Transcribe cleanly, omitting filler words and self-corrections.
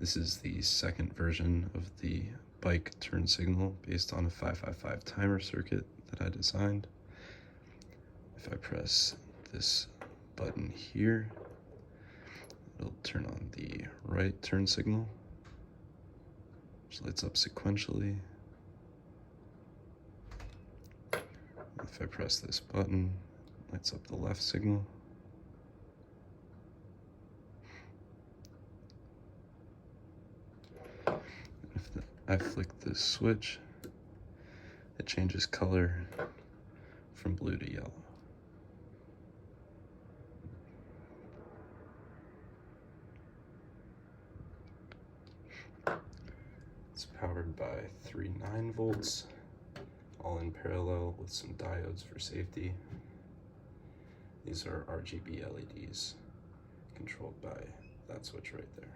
This is the second version of the bike turn signal based on a 555 timer circuit that I designed. If I press this button here, it'll turn on the right turn signal, which lights up sequentially. If I press this button, it lights up the left signal. If I flick this switch, it changes color from blue to yellow. It's powered by 3 9-volts, all in parallel with some diodes for safety. These are RGB LEDs controlled by that switch right there.